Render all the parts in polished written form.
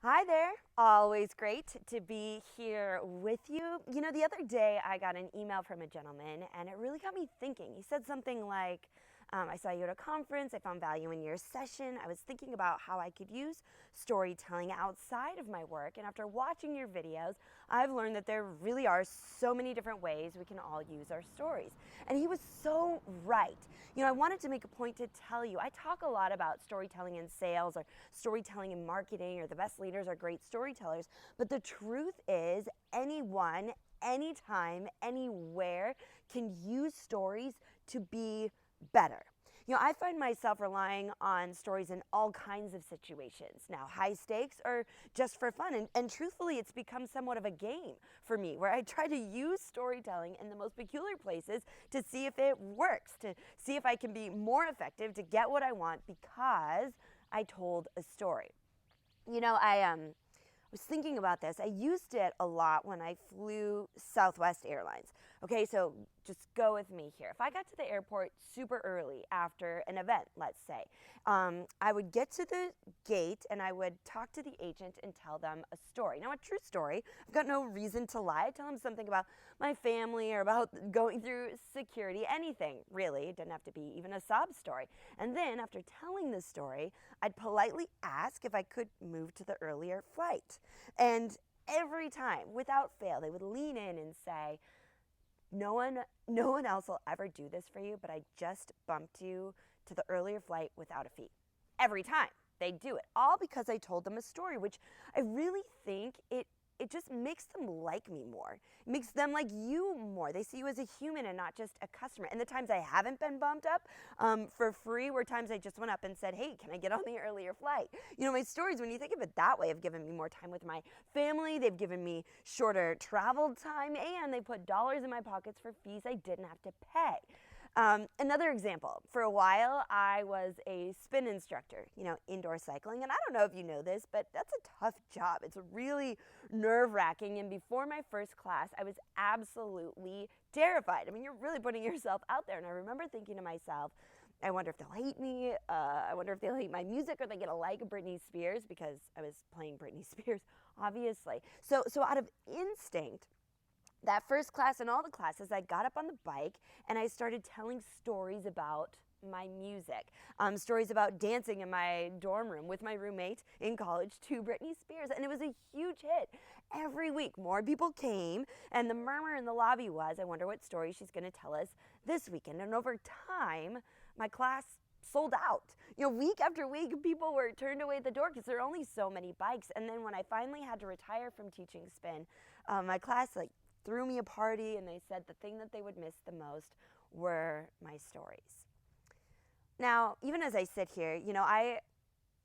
Hi there. Always great to be here with you. You know, the other day I got an email from a gentleman and it really got me thinking. He said something like, I saw you at a conference. I found value in your session. I was thinking about how I could use storytelling outside of my work. And after watching your videos, I've learned that there really are so many different ways we can all use our stories. And he was so right. You know, I wanted to make a point to tell you, I talk a lot about storytelling in sales or storytelling in marketing or the best leaders are great storytellers. But the truth is, anyone, anytime, anywhere can use stories to be better. You know, I find myself relying on stories in all kinds of situations. Now, high stakes or just for fun. And truthfully, it's become somewhat of a game for me where I try to use storytelling in the most peculiar places to see if it works, to see if I can be more effective to get what I want because I told a story. You know, I was thinking about this. I used it a lot when I flew Southwest Airlines. Okay, so just go with me here. If I got to the airport super early after an event, let's say, I would get to the gate and I would talk to the agent and tell them a story. Now, a true story. I've got no reason to lie. I tell them something about my family or about going through security, anything really. It didn't have to be even a sob story. And then after telling the story, I'd politely ask if I could move to the earlier flight. And every time, without fail, they would lean in and say, no one else will ever do this for you, but I just bumped you to the earlier flight without a fee. Every time they do it, all because I told them a story, which I really think it just makes them like me more. It makes them like you more. They see you as a human and not just a customer. And the times I haven't been bumped up for free were times I just went up and said, hey, can I get on the earlier flight? You know, my stories, when you think of it that way, have given me more time with my family. They've given me shorter travel time, and they put dollars in my pockets for fees I didn't have to pay. Another example, for a while I was a spin instructor, you know, indoor cycling. And I don't know if you know this, but that's a tough job. It's really nerve wracking. And before my first class, I was absolutely terrified. I mean, you're really putting yourself out there. And I remember thinking to myself, I wonder if they'll hate me. I wonder if they'll hate my music or they get a like Britney Spears because I was playing Britney Spears, obviously. So out of instinct, that first class and all the classes, I got up on the bike and I started telling stories about my music, stories about dancing in my dorm room with my roommate in college to Britney Spears. And it was a huge hit. Every week, more people came, and the murmur in the lobby was, I wonder what story she's going to tell us this weekend. And over time, my class sold out. You know, week after week, people were turned away at the door because there are only so many bikes. And then when I finally had to retire from teaching spin, my class threw me a party and they said the thing that they would miss the most were my stories. Now, even as I sit here, you know,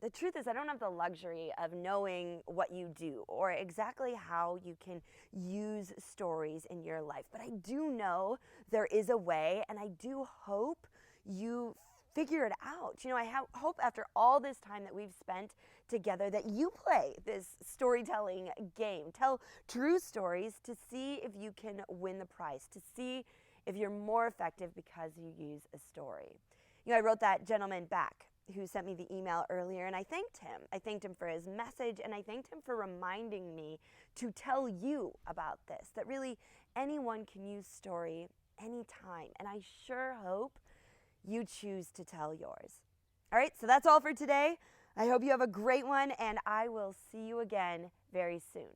the truth is I don't have the luxury of knowing what you do or exactly how you can use stories in your life, but I do know there is a way, and I do hope you figure it out. You know, hope after all this time that we've spent together that you play this storytelling game. Tell true stories to see if you can win the prize, to see if you're more effective because you use a story. You know, I wrote that gentleman back who sent me the email earlier, and I thanked him. I thanked him for his message, and I thanked him for reminding me to tell you about this, that really anyone can use story anytime. And I sure hope you choose to tell yours. All right, so that's all for today. I hope you have a great one, and I will see you again very soon.